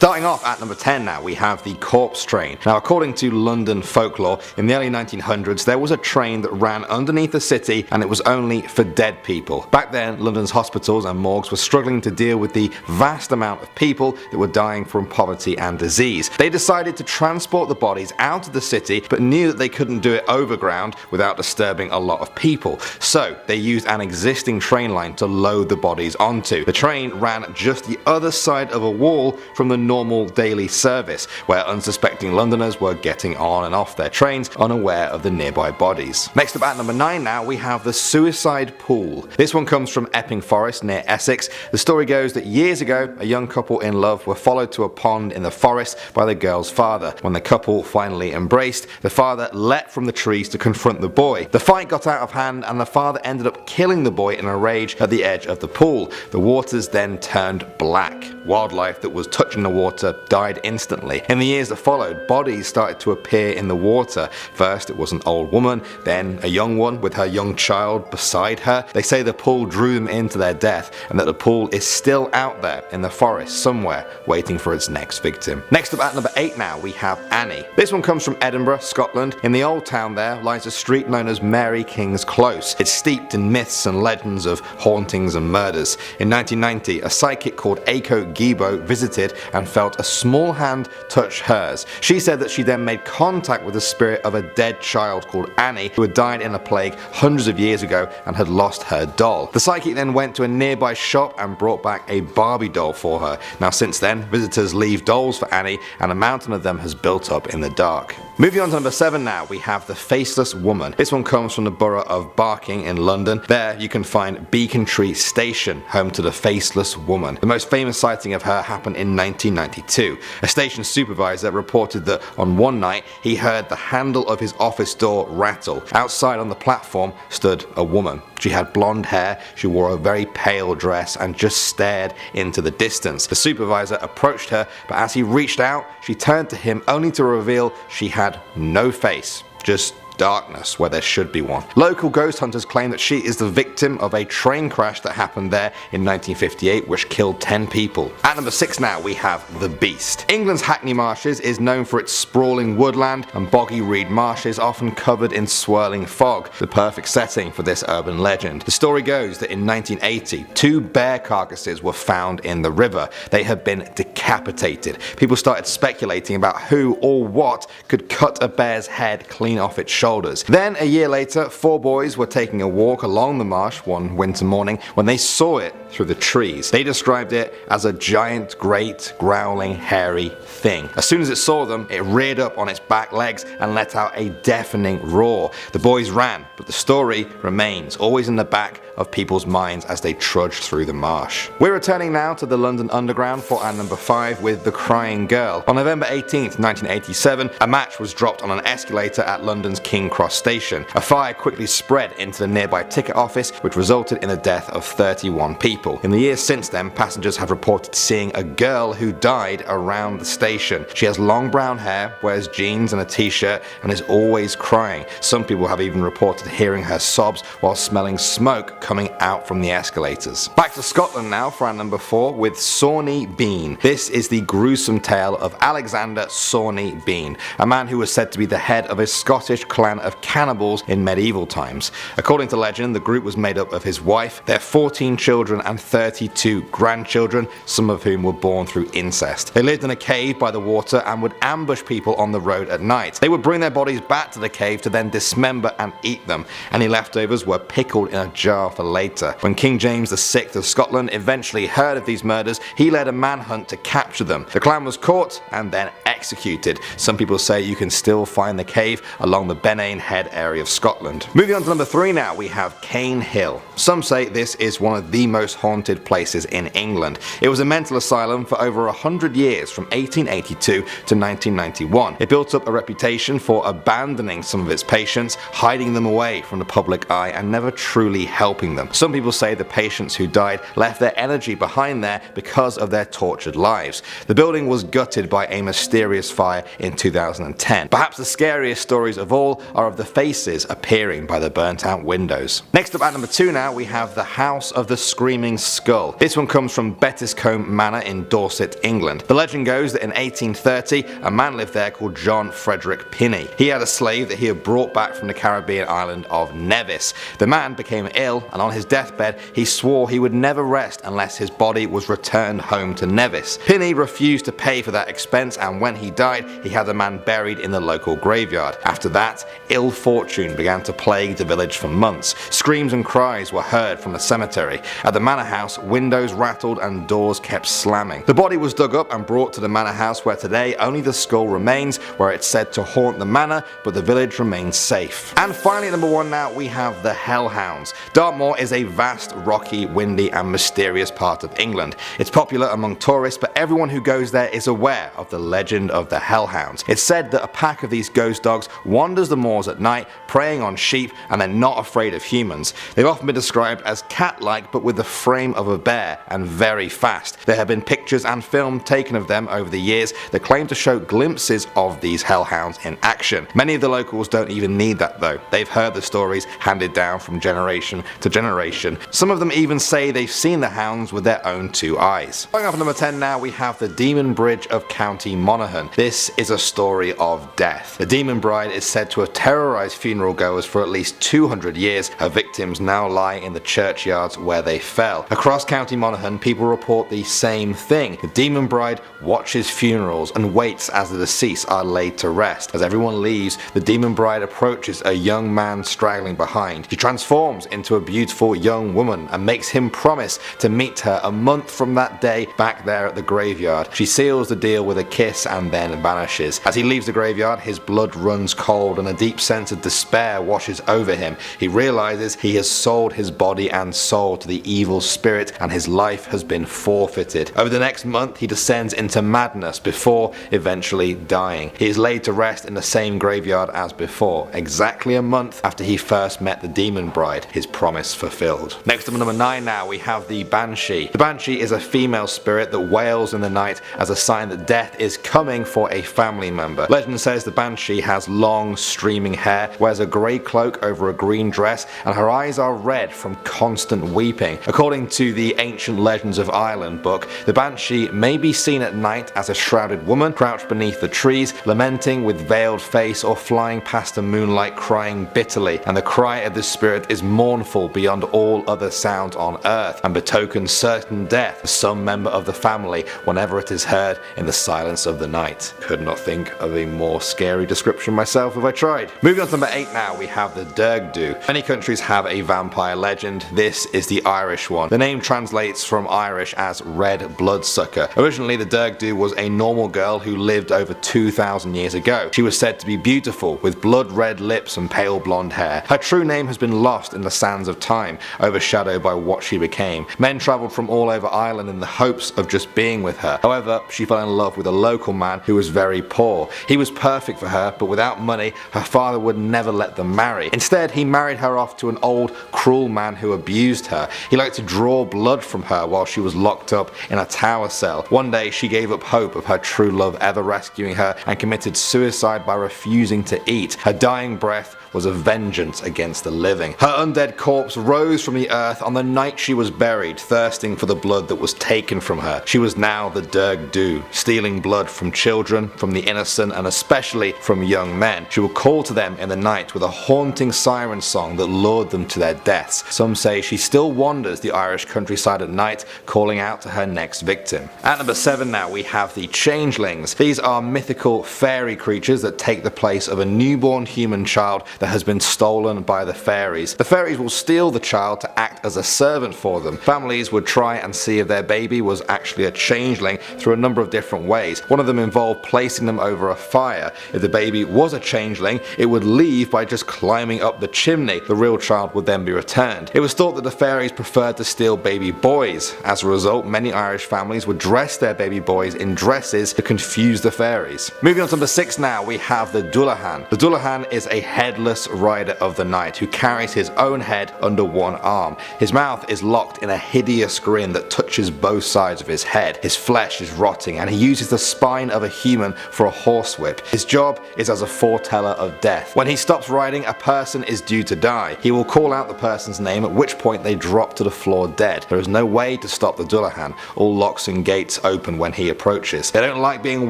Starting off at number 10 now, we have the corpse train. Now, according to London folklore, in the early 1900s there was a train that ran underneath the city and it was only for dead people. Back then, London's hospitals and morgues were struggling to deal with the vast amount of people that were dying from poverty and disease. They decided to transport the bodies out of the city, but knew that they couldn't do it overground without disturbing a lot of people. So they used an existing train line to load the bodies onto. The train ran just the other side of a wall from the normal daily service, where unsuspecting Londoners were getting on and off their trains unaware of the nearby bodies. Next up at number 9 now, we have the suicide pool. This one comes from Epping Forest near Essex. The story goes that years ago, a young couple in love were followed to a pond in the forest by the girl's father. When the couple finally embraced, the father leapt from the trees to confront the boy. The fight got out of hand and the father ended up killing the boy in a rage at the edge of the pool. The waters then turned black. Wildlife that was touching the water died instantly. In the years that followed, bodies started to appear in the water. First it was an old woman, then a young one with her young child beside her. They say the pool drew them into their death and that the pool is still out there in the forest somewhere waiting for its next victim. Next up at number 8 now, we have Annie. This one comes from Edinburgh, Scotland. In the old town there lies a street known as Mary King's Close. It's steeped in myths and legends of hauntings and murders. In 1990, a psychic called Aiko Gibo visited and felt a small hand touch hers. She said that she then made contact with the spirit of a dead child called Annie who had died in a plague hundreds of years ago and had lost her doll. The psychic then went to a nearby shop and brought back a Barbie doll for her. Now since then, visitors leave dolls for Annie and a mountain of them has built up in the dark. Moving on to number 7 now, we have the Faceless Woman. This one comes from the borough of Barking in London. There you can find Beacon Tree Station, home to the Faceless Woman. The most famous sighting of her happened in 1992. A station supervisor reported that on one night he heard the handle of his office door rattle. Outside on the platform stood a woman. She had blonde hair, she wore a very pale dress and just stared into the distance. The supervisor approached her, but as he reached out, she turned to him only to reveal she had no face, just darkness where there should be one. Local ghost hunters claim that she is the victim of a train crash that happened there in 1958 which killed 10 people. At number 6 now, we have the Beast. England's Hackney Marshes is known for its sprawling woodland and boggy reed marshes often covered in swirling fog, the perfect setting for this urban legend. The story goes that in 1980, 2 bear carcasses were found in the river. They had been decapitated. People started speculating about who or what could cut a bear's head clean off its shoulders. Then a year later, 4 boys were taking a walk along the marsh one winter morning when they saw it through the trees. They described it as a giant, great, growling, hairy thing. As soon as it saw them, it reared up on its back legs and let out a deafening roar. The boys ran, but the story remains always in the back of people's minds as they trudge through the marsh. We're returning now to the London Underground for our number 5 with The Crying Girl. On November 18th, 1987, a match was dropped on an escalator at London's King Cross station. A fire quickly spread into the nearby ticket office, which resulted in the death of 31 people. In the years since then, passengers have reported seeing a girl who died around the station. She has long brown hair, wears jeans and a t-shirt, and is always crying. Some people have even reported hearing her sobs while smelling smoke coming out from the escalators. Back to Scotland now for our number 4 with Sawney Bean. This is the gruesome tale of Alexander Sawney Bean, a man who was said to be the head of a Scottish clan of cannibals in medieval times. According to legend, the group was made up of his wife, their 14 children and 32 grandchildren, some of whom were born through incest. They lived in a cave by the water and would ambush people on the road at night. They would bring their bodies back to the cave to then dismember and eat them. Any leftovers were pickled in a jar for later. When King James VI of Scotland eventually heard of these murders, he led a manhunt to capture them. The clan was caught and then executed. Some people say you can still find the cave along the Benane Head area of Scotland. Moving on to number 3 now, we have Cane Hill. Some say this is one of the most haunted places in England. It was a mental asylum for over 100 years from 1882 to 1991. It built up a reputation for abandoning some of its patients, hiding them away from the public eye and never truly helping helping them. Some people say the patients who died left their energy behind there because of their tortured lives. The building was gutted by a mysterious fire in 2010. Perhaps the scariest stories of all are of the faces appearing by the burnt out windows. Next up at number 2 now, we have the House of the Screaming Skull. This one comes from Bettiscombe Manor in Dorset, England. The legend goes that in 1830 a man lived there called John Frederick Pinney. He had a slave that he had brought back from the Caribbean island of Nevis. The man became ill, and on his deathbed he swore he would never rest unless his body was returned home to Nevis. Pinney refused to pay for that expense, and when he died he had the man buried in the local graveyard. After that, ill fortune began to plague the village for months. Screams and cries were heard from the cemetery. At the manor house, windows rattled and doors kept slamming. The body was dug up and brought to the manor house, where today only the skull remains, where it's said to haunt the manor, but the village remains safe. And finally at number 1 now, we have the Hellhounds. Dartmoor is a vast, rocky, windy and mysterious part of England. It's popular among tourists, but everyone who goes there is aware of the legend of the Hellhounds. It's said that a pack of these ghost dogs wanders the moors at night, preying on sheep, and they're not afraid of humans. They've often been described as cat-like, but with the frame of a bear, and very fast. There have been pictures and film taken of them over the years that claim to show glimpses of these hellhounds in action. Many of the locals don't even need that though. They've heard the stories handed down from generation to generation. Some of them even say they've seen the hounds with their own 2 eyes. Going up at number 10 now, we have the Demon Bridge of County Monaghan. This is a story of death. The Demon Bride is said to have terrorized funeral goers for at least 200 years. Her victims now lie in the churchyards where they fell. Across County Monaghan, people report the same thing. The Demon Bride watches funerals and waits as the deceased are laid to rest. As everyone leaves, the Demon Bride approaches a young man straggling behind. She transforms into a beautiful young woman and makes him promise to meet her a month from that day back there at the graveyard. She seals the deal with a kiss and then vanishes. As he leaves the graveyard, his blood runs cold and a deep sense of despair washes over him. He realizes he has sold his body and soul to the evil spirit, and his life has been forfeited. Over the next month, he descends into madness before eventually dying. He is laid to rest in the same graveyard as before, exactly a month after he first met the Demon Bride, his promise fulfilled. Next up at number 9 now, we have the Banshee. The Banshee is a female spirit that wails in the night as a sign that death is coming for a family member. Legend says the Banshee has long, streaming hair, wears a grey cloak over a green dress, and her eyes are red from constant weeping. According to the Ancient Legends of Ireland book, the Banshee may be seen at night as a shrouded woman crouched beneath the trees, lamenting with veiled face, or flying past the moonlight crying bitterly, and the cry of the spirit is mournful beyond all other sounds on earth, and betokens certain death for some member of the family whenever it is heard in the silence of the night. Could not think of a more scary description myself if I tried. Moving on to number 8 now, we have the Dergdu. Many countries have a vampire legend. This is the Irish one. The name translates from Irish as red bloodsucker. Originally, the Dergdu was a normal girl who lived over 2,000 years ago. She was said to be beautiful, with blood red lips and pale blonde hair. Her true name has been lost in the sands of time, overshadowed by what she became. Men travelled from all over Ireland in the hopes of just being with her. However, she fell in love with a local man who was very poor. He was perfect for her, but without money, her father would never let them marry. Instead, he married her off to an old, cruel man who abused her. He liked to draw blood from her while she was locked up in a tower cell. One day, she gave up hope of her true love ever rescuing her and committed suicide by refusing to eat. Her dying breath was a vengeance against the living. Her undead corpse rose from the earth on the night she was buried, thirsting for the blood that was taken from her. She was now the Dergdu, stealing blood from children, from the innocent, and especially from young men. She would call to them in the night with a haunting siren song that lured them to their deaths. Some say she still wanders the Irish countryside at night, calling out to her next victim. At number 7 now, we have the Changelings. These are mythical fairy creatures that take the place of a newborn human child that has been stolen by the fairies. The fairies will steal the child to act as a servant for them. Families would try and see if their baby was actually a changeling through a number of different ways. One of them involved placing them over a fire. If the baby was a changeling, it would leave by just climbing up the chimney. The real child would then be returned. It was thought that the fairies preferred to steal baby boys. As a result, many Irish families would dress their baby boys in dresses to confuse the fairies. Moving on to number 6 now, we have the Dullahan. The Dullahan is a headless headless rider of the night who carries his own head under one arm. His mouth is locked in a hideous grin that touches both sides of his head. His flesh is rotting and he uses the spine of a human for a horsewhip. His job is as a foreteller of death. When he stops riding, a person is due to die. He will call out the person's name, at which point they drop to the floor dead. There is no way to stop the Dullahan. All locks and gates open when he approaches. They don't like being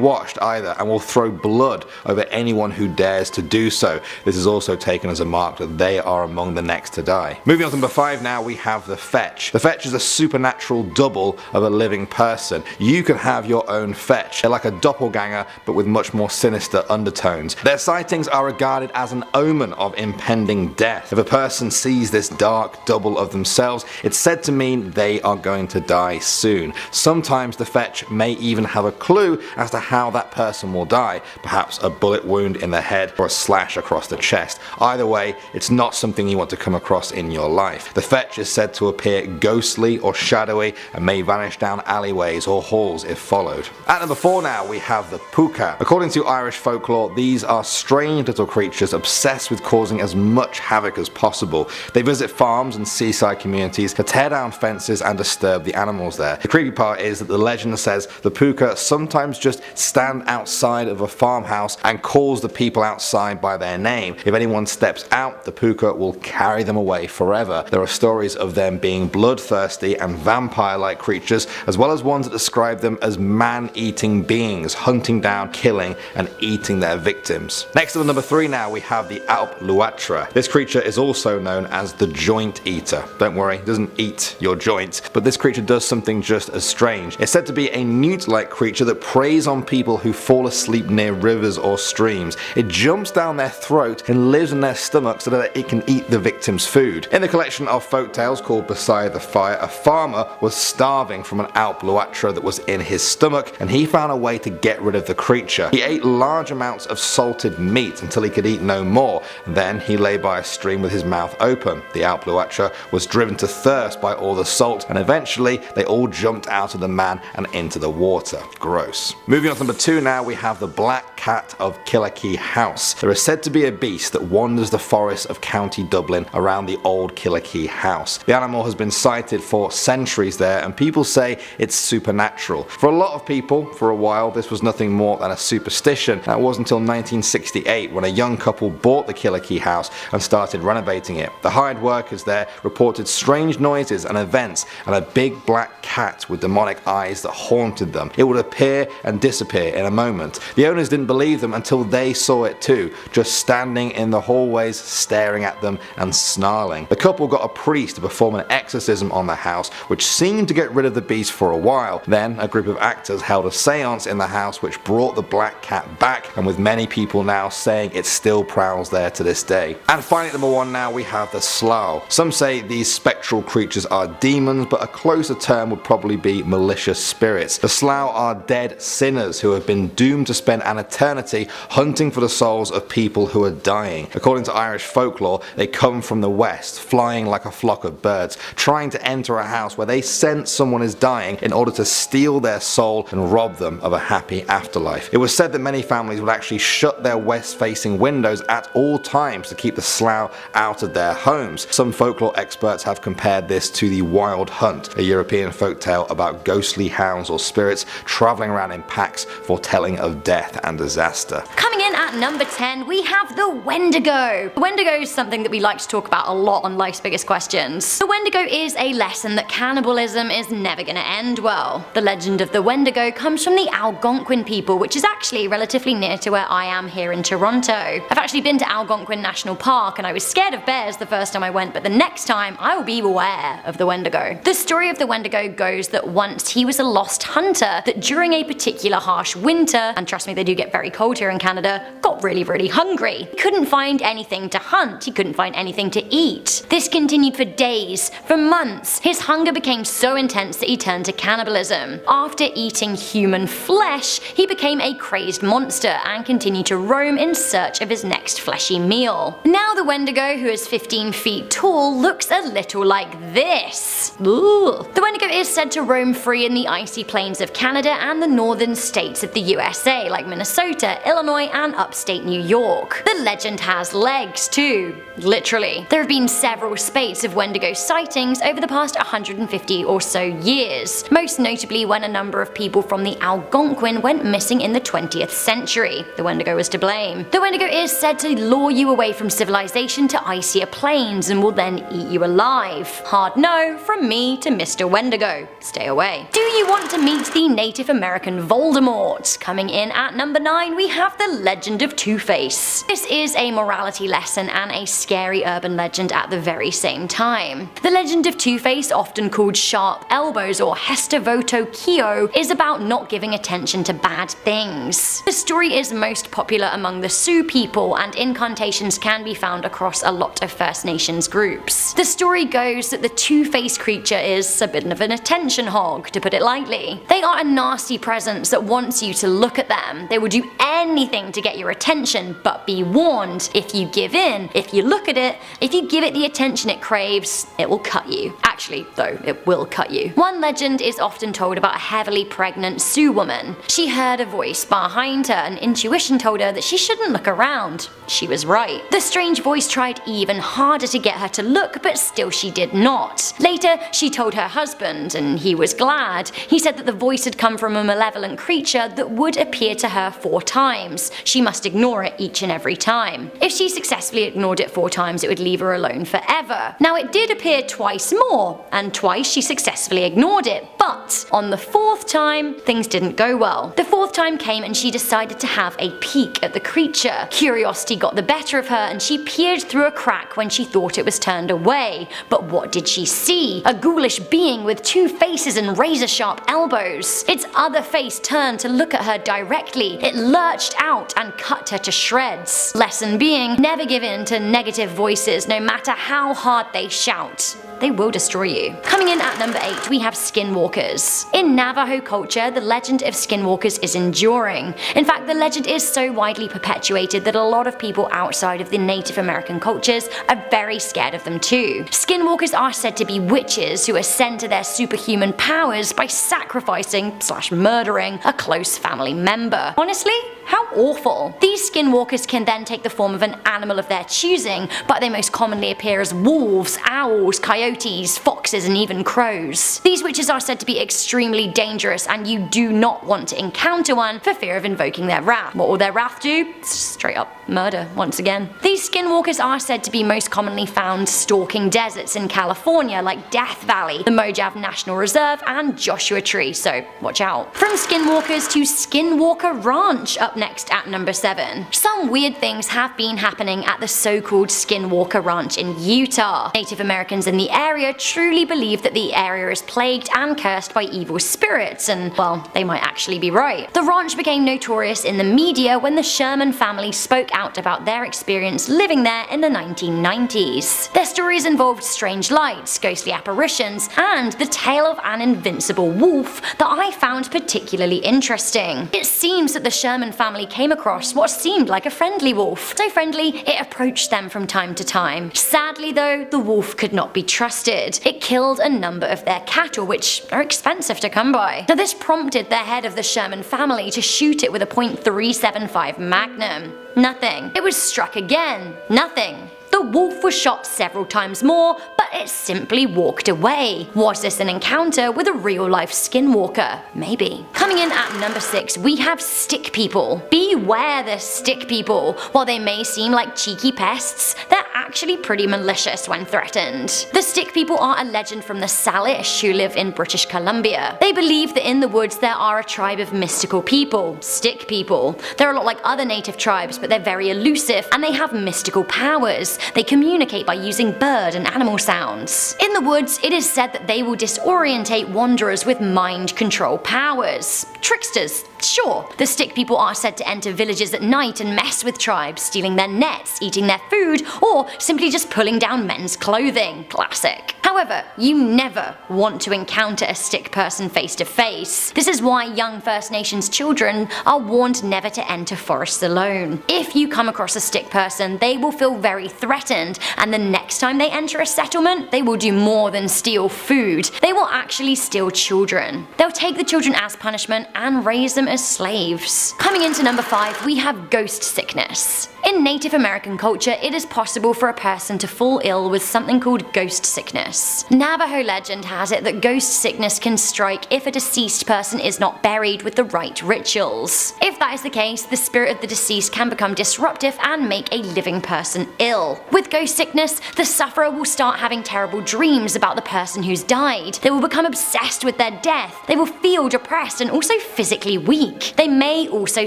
watched either and will throw blood over anyone who dares to do so. This is also taken as a mark that they are among the next to die. Moving on to number 5 now, we have the Fetch. The Fetch is a supernatural double of a living person. You can have your own Fetch. They're like a doppelganger but with much more sinister undertones. Their sightings are regarded as an omen of impending death. If a person sees this dark double of themselves, it's said to mean they are going to die soon. Sometimes the Fetch may even have a clue as to how that person will die, perhaps a bullet wound in the head or a slash across the chest. Either way, it's not something you want to come across in your life. The Fetch is said to appear ghostly or shadowy and may vanish down alleyways or halls if followed. At number 4 now, we have the Puka. According to Irish folklore, these are strange little creatures obsessed with causing as much havoc as possible. They visit farms and seaside communities to tear down fences and disturb the animals there. The creepy part is that the legend says the Puka sometimes just stand outside of a farmhouse and calls the people outside by their name. If anyone steps out, the Puka will carry them away forever. There are stories of them being bloodthirsty and vampire-like creatures, as well as ones that describe them as man-eating beings, hunting down, killing, and eating their victims. Next up at number 3 now, we have the Alp Luatra. This creature is also known as the Joint Eater. Don't worry, it doesn't eat your joints, but this creature does something just as strange. It's said to be a newt-like creature that preys on people who fall asleep near rivers or streams. It jumps down their throat and lives in their stomach so that it can eat the victim's food. In the collection of folk tales called Beside the Fire, a farmer was starving from an Alp Luatra that was in his stomach, and he found a way to get rid of the creature. He ate large amounts of salted meat until he could eat no more. Then he lay by a stream with his mouth open. The Alp Luatra was driven to thirst by all the salt, and eventually they all jumped out of the man and into the water. Gross. Moving on to number 2 now, we have the Black Cat of Killarkey House. There is said to be a beast that wanders the forests of County Dublin around the old Killarkey house. The animal has been sighted for centuries there, and people say it's supernatural. For a lot of people, for a while, this was nothing more than a superstition. That was until 1968 when a young couple bought the Killarkey house and started renovating it. The hired workers there reported strange noises and events and a big black cat with demonic eyes that haunted them. It would appear and disappear in a moment. The owners didn't believe them until they saw it too, just standing in the hallways staring at them and snarling. The couple got a priest to perform an exorcism on the house, which seemed to get rid of the beast for a while. Then a group of actors held a seance in the house which brought the black cat back, and with many people now saying it still prowls there to this day. And finally at number 1 now, we have the Slough. Some say these spectral creatures are demons, but a closer term would probably be malicious spirits. The Slough are dead sinners who have been doomed to spend an eternity hunting for the souls of people who are dying. According to Irish folklore, they come from the west, flying like a flock of birds, trying to enter a house where they sense someone is dying in order to steal their soul and rob them of a happy afterlife. It was said that many families would actually shut their west-facing windows at all times to keep the Slough out of their homes. Some folklore experts have compared this to the Wild Hunt, a European folktale about ghostly hounds or spirits travelling around in packs foretelling of death and disaster. Coming in at number 10, we have the Wendigo. The Wendigo is something that we like to talk about a lot on Life's Biggest Questions. The Wendigo is a lesson that cannibalism is never gonna end well. The legend of the Wendigo comes from the Algonquin people, which is actually relatively near to where I am here in Toronto. I've actually been to Algonquin National Park and I was scared of bears the first time I went, but the next time I will be aware of the Wendigo. The story of the Wendigo goes that once he was a lost hunter that during a particular harsh winter, and trust me they do get very cold here in Canada, got really hungry. He couldn't find anything to hunt, he couldn't find anything to eat. This continued for days, for months. His hunger became so intense that he turned to cannibalism. After eating human flesh, he became a crazed monster and continued to roam in search of his next fleshy meal. Now the Wendigo, who is 15 feet tall, looks a little like this. Ooh. The Wendigo is said to roam free in the icy plains of Canada and the northern states of the USA, like Minnesota, Illinois, and up upstate New York. The legend has legs too, literally. There have been several spates of Wendigo sightings over the past 150 or so years, most notably when a number of people from the Algonquin went missing in the 20th century. The Wendigo was to blame. The Wendigo is said to lure you away from civilization to icier plains and will then eat you alive. Hard no from me to Mr. Wendigo. Stay away. Do you want to meet the Native American Voldemort? Coming in at number 9, we have the legend of Two-Face. This is a morality lesson and a scary urban legend at the very same time. The legend of Two-Face, often called Sharp Elbows or Hester Voto Kio, is about not giving attention to bad things. The story is most popular among the Sioux people, and incantations can be found across a lot of First Nations groups. The story goes that the Two-Face creature is a bit of an attention hog, to put it lightly. They are a nasty presence that wants you to look at them. They will do anything to get your attention, but be warned, if you give in, if you look at it, if you give it the attention it craves, it will cut you. Actually, though, it will cut you. One legend is often told about a heavily pregnant Sioux woman. She heard a voice behind her and intuition told her that she shouldn't look around. She was right. The strange voice tried even harder to get her to look, but still she did not. Later, she told her husband, and he was glad. He said that the voice had come from a malevolent creature that would appear to her 4 times. She must ignore it each and every time. If she successfully ignored it 4 times, it would leave her alone forever. Now, it did appear twice more, and twice she successfully ignored it, but on the 4th time, things didn't go well. The 4th time came and she decided to have a peek at the creature. Curiosity got the better of her and she peered through a crack when she thought it was turned away. But what did she see? A ghoulish being with 2 faces and razor-sharp elbows. Its other face turned to look at her directly. It lurched out and cut her to shreds. Lesson being, never give in to negative voices no matter how hard they shout. They will destroy you. Coming in at number 8, we have skinwalkers. In Navajo culture, the legend of skinwalkers is enduring. In fact, the legend is so widely perpetuated that a lot of people outside of the Native American cultures are very scared of them too. Skinwalkers are said to be witches who ascend to their superhuman powers by sacrificing/murdering a close family member. Honestly, how awful. These skinwalkers can then take the form of an animal of their choosing, but they most commonly appear as wolves, owls, coyotes, foxes, and even crows. These witches are said to be extremely dangerous, and you do not want to encounter one for fear of invoking their wrath. What will their wrath do? Straight up murder, once again. These skinwalkers are said to be most commonly found stalking deserts in California like Death Valley, the Mojave National Reserve, and Joshua Tree, so watch out. From skinwalkers to Skinwalker Ranch, up next at number 7. Some weird things have been happening at the so-called Skinwalker Ranch in Utah. Native Americans in the area truly believe that the area is plagued and cursed by evil spirits, and well, they might actually be right. The ranch became notorious in the media when the Sherman family spoke out about their experience living there in the 1990s. Their stories involved strange lights, ghostly apparitions, and the tale of an invincible wolf that I found particularly interesting. It seems that the Sherman family came across what seemed like a friendly wolf. So friendly, it approached them from time to time. Sadly though, the wolf could not be trusted. It killed a number of their cattle, which are expensive to come by. Now this prompted the head of the Sherman family to shoot it with a .375 Magnum. Nothing. It was struck again. Nothing. The wolf was shot several times more, but it simply walked away. Was this an encounter with a real-life skinwalker? Maybe. Coming in at number 6, we have stick people. Beware the stick people. While they may seem like cheeky pests, they're actually pretty malicious when threatened. The stick people are a legend from the Salish who live in British Columbia. They believe that in the woods there are a tribe of mystical people, stick people. They're a lot like other native tribes, but they're very elusive and they have mystical powers. They communicate by using bird and animal sounds. In the woods, it is said that they will disorientate wanderers with mind control powers. Tricksters, sure. The stick people are said to enter villages at night and mess with tribes, stealing their nets, eating their food, or simply just pulling down men's clothing. Classic. However, you never want to encounter a stick person face to face. This is why young First Nations children are warned never to enter forests alone. If you come across a stick person, they will feel very threatened, and the next time they enter a settlement, they will do more than steal food. They will actually steal children. They'll take the children as punishment and raise them as slaves. Coming into number 5, we have ghost sickness. In Native American culture, it is possible for a person to fall ill with something called ghost sickness. Navajo legend has it that ghost sickness can strike if a deceased person is not buried with the right rituals. If that is the case, the spirit of the deceased can become disruptive and make a living person ill. With ghost sickness, the sufferer will start having terrible dreams about the person who's died. They will become obsessed with their death. They will feel depressed and also physically weak. They may also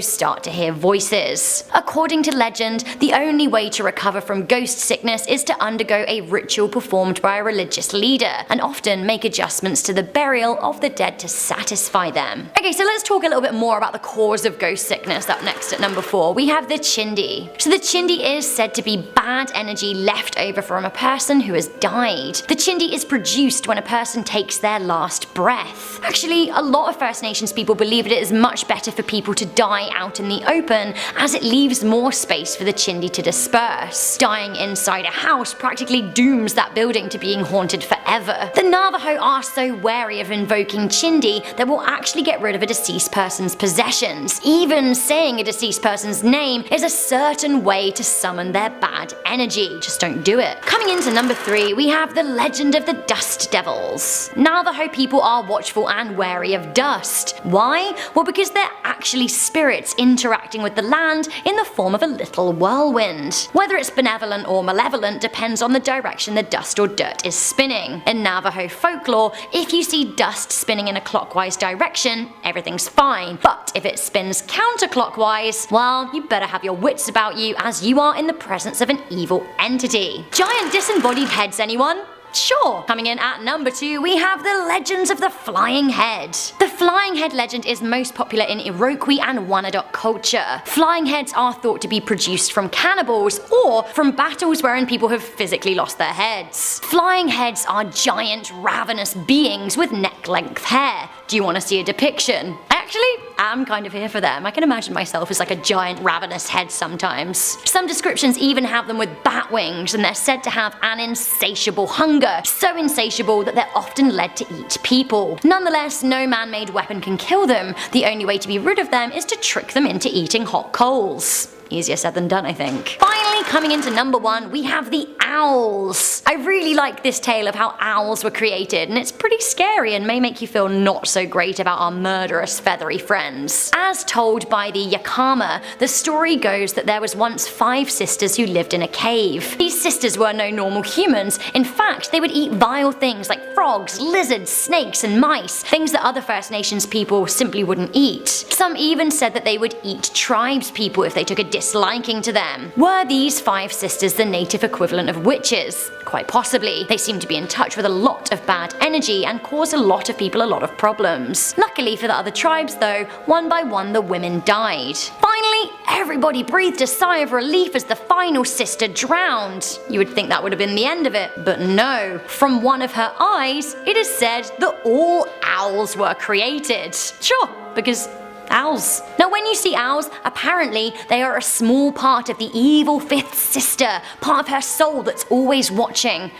start to hear voices. According to legend, the only way to recover from ghost sickness is to undergo a ritual performed by a religious leader, and often make adjustments to the burial of the dead to satisfy them. Okay, so let's talk a little bit more about the cause of ghost sickness. Up next at number 4, we have the chindi. So the chindi is said to be bad energy left over from a person who has died. The chindi is produced when a person takes their last breath. Actually, a lot of First Nations people believe that it is much better for people to die out in the open, as it leaves more space for the chindi to disperse. Dying inside a house practically dooms that building to being haunted forever. The Navajo are so wary of invoking chindi that will actually get rid of a deceased person's possessions. Even saying a deceased person's name is a certain way to summon their bad energy. Just don't do it. Coming into number 3, we have the legend of the dust devils. Navajo people are watchful and wary of dust. Why? Well, because they're actually spirits interacting with the land in the form of a little whirlwind. Whether it's benevolent or malevolent depends on the direction the dust or dirt is spinning. In Navajo folklore, if you see dust spinning in a clockwise direction, everything's fine. But if it spins counterclockwise, well, you better have your wits about you, as you are in the presence of an evil entity. Giant disembodied heads, anyone? Sure. Coming in at number 2, we have the legends of the flying head. The flying head legend is most popular in Iroquois and Wyandot culture. Flying heads are thought to be produced from cannibals or from battles wherein people have physically lost their heads. Flying heads are giant, ravenous beings with neck-length hair. Do you want to see a depiction? Actually, I'm kind of here for them. I can imagine myself as like a giant ravenous head sometimes. Some descriptions even have them with bat wings, and they're said to have an insatiable hunger, so insatiable that they're often led to eat people. Nonetheless, no man-made weapon can kill them. The only way to be rid of them is to trick them into eating hot coals. Easier said than done, I think. Finally, coming into number 1, we have the owls. I really like this tale of how owls were created, and it's pretty scary and may make you feel not so great about our murderous feathery friends. As told by the Yakama, the story goes that there was once 5 sisters who lived in a cave. These sisters were no normal humans. In fact, they would eat vile things like frogs, lizards, snakes, and mice, things that other First Nations people simply wouldn't eat. Some even said that they would eat tribes people if they took a disliking to them. Were these 5 sisters the native equivalent of witches? Quite possibly. They seem to be in touch with a lot of bad energy and cause a lot of people a lot of problems. Luckily for the other tribes though, one by one the women died. Finally, everybody breathed a sigh of relief as the final sister drowned. You would think that would have been the end of it, but no. From one of her eyes, it is said that all owls were created. Sure, because owls. Now when you see owls, apparently they are a small part of the evil 5th sister, part of her soul that's always watching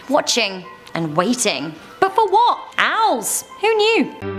and waiting. But for what? Owls. Who knew?